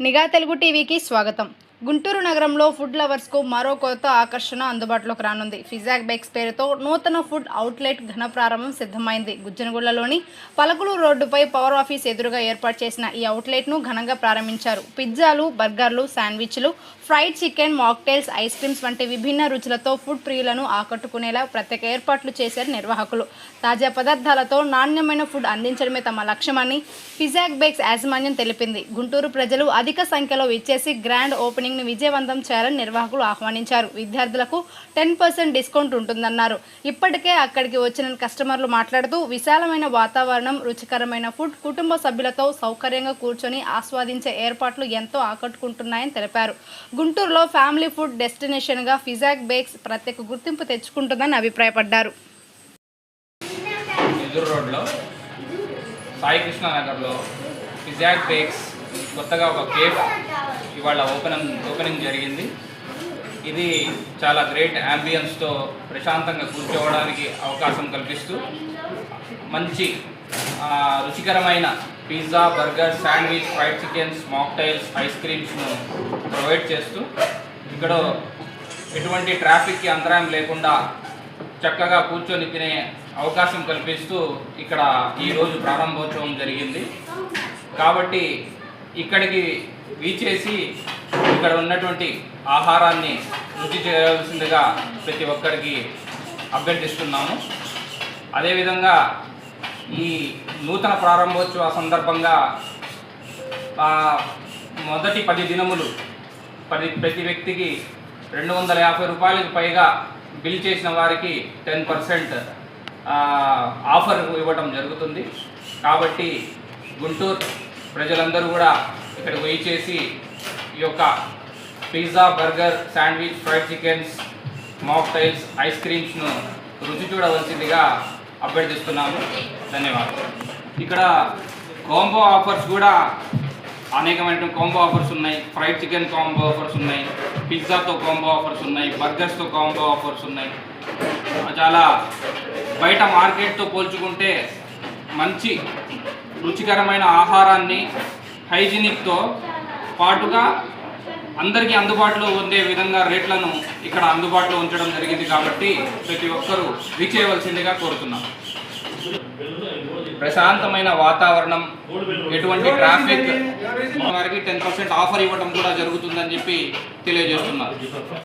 నిఘా తెలుగు టీవీకి స్వాగతం. గుంటూరు నగరంలో ఫుడ్ లవర్స్కు మరో కొత్త ఆకర్షణ అందుబాటులోకి రానుంది. ఫిజాక్ బేక్స్ పేరుతో నూతన ఫుడ్ అవుట్లెట్ ఘన ప్రారంభం సిద్ధమైంది. గుజ్జనగూడలోని పలకలూరు రోడ్డుపై పవర్ ఆఫీస్ ఎదురుగా ఏర్పాటు చేసిన ఈ అవుట్లెట్ను ఘనంగా ప్రారంభించారు. పిజ్జాలు, బర్గర్లు, శాండ్విచ్లు, fried chicken, mocktails, ice creams వంటి విభిన్న రుచులతో ఫుడ్ ప్రియులను ఆకట్టుకునేలా ప్రత్యేక ఏర్పాట్లు చేశారు నిర్వాహకులు. తాజా పదార్థాలతో నాణ్యమైన ఫుడ్ అందించడమే తమ లక్ష్యమని ఫిజాక్ బేక్స్ యాజమాన్యం తెలిపింది. గుంటూరు ప్రజలు అధిక సంఖ్యలో విచ్చేసి గ్రాండ్ ఓపెనింగ్ను విజయవంతం చేయాలని నిర్వాహకులు ఆహ్వానించారు. విద్యార్థులకు 10% డిస్కౌంట్ ఉంటుందన్నారు. ఇప్పటికే అక్కడికి వచ్చిన కస్టమర్లు మాట్లాడుతూ విశాలమైన వాతావరణం, రుచికరమైన ఫుడ్, కుటుంబ సభ్యులతో సౌకర్యంగా కూర్చొని ఆస్వాదించే ఏర్పాట్లు ఎంతో ఆకట్టుకుంటున్నాయని తెలిపారు. గుంటూరులో ఫ్యామిలీ ఫుడ్ డెస్టినేషన్గా ఫిజాక్ బేక్స్ ప్రత్యేక గుర్తింపు తెచ్చుకుంటుందని అభిప్రాయపడ్డారు. ఎదురు రోడ్లో సాయి కృష్ణ నగర్లో ఫిజాక్ బేక్స్ కొత్తగా ఒక కేఫ్ ఇవాళ ఓపెనింగ్ జరిగింది. ఇది చాలా గ్రేట్ యాంబియన్స్తో ప్రశాంతంగా కూర్చోవడానికి అవకాశం కల్పిస్తూ మంచి రుచికరమైన pizza, burger, sandwich, fried chickens, mocktails, ice క్రీమ్స్ను ప్రొవైడ్ చేస్తూ ఇక్కడ ఎటువంటి ట్రాఫిక్కి అంతరాయం లేకుండా చక్కగా కూర్చొని తినే అవకాశం కల్పిస్తూ ఇక్కడ ఈరోజు ప్రారంభోత్సవం జరిగింది. కాబట్టి ఇక్కడికి వీచేసి ఇక్కడ ఉన్నటువంటి ఆహారాన్ని రుచి చేయాల్సిందిగా ప్రతి ఒక్కరికి అభ్యర్థిస్తున్నాము. అదేవిధంగా ఈ నూతన ప్రారంభోత్సవ సందర్భంగా మొదటి 10 దినములు ప్రతి వ్యక్తికి 250 రూపాయలకు పైగా బిల్ చేసిన వారికి 10% ఆఫర్ ఇవ్వడం జరుగుతుంది. కాబట్టి గుంటూరు ప్రజలందరూ కూడా ఇక్కడ వెయి చేసి ఈ యొక్క pizza, burger, sandwich, fried chickens, mocktails, ice క్రీమ్స్ను రుచి చూడవలసిందిగా అభ్యర్థిస్తున్నాము. ధన్యవాదాలు. ఇక్కడ కాంబో ఆఫర్స్ కూడా అనేకమైన కాంబో ఆఫర్స్ ఉన్నాయి. ఫ్రైడ్ చికెన్ కాంబో ఆఫర్స్ ఉన్నాయి, పిజ్జాతో కాంబో ఆఫర్స్ ఉన్నాయి, బర్గర్స్తో కాంబో ఆఫర్స్ ఉన్నాయి. చాలా బయట మార్కెట్తో పోల్చుకుంటే మంచి రుచికరమైన ఆహారాన్ని హైజీనిక్తో పాటుగా అందరికీ అందుబాటులో ఉండే విధంగా రేట్లను ఇక్కడ అందుబాటులో ఉంచడం జరిగింది. కాబట్టి ప్రతి ఒక్కరూ విచ్చేయవలసిందిగా కోరుతున్నాం. ప్రశాంతమైన వాతావరణం, ఎటువంటి ట్రాఫిక్, వారికి 10% ఆఫర్ ఇవ్వడం కూడా జరుగుతుందని చెప్పి తెలియజేస్తున్నారు.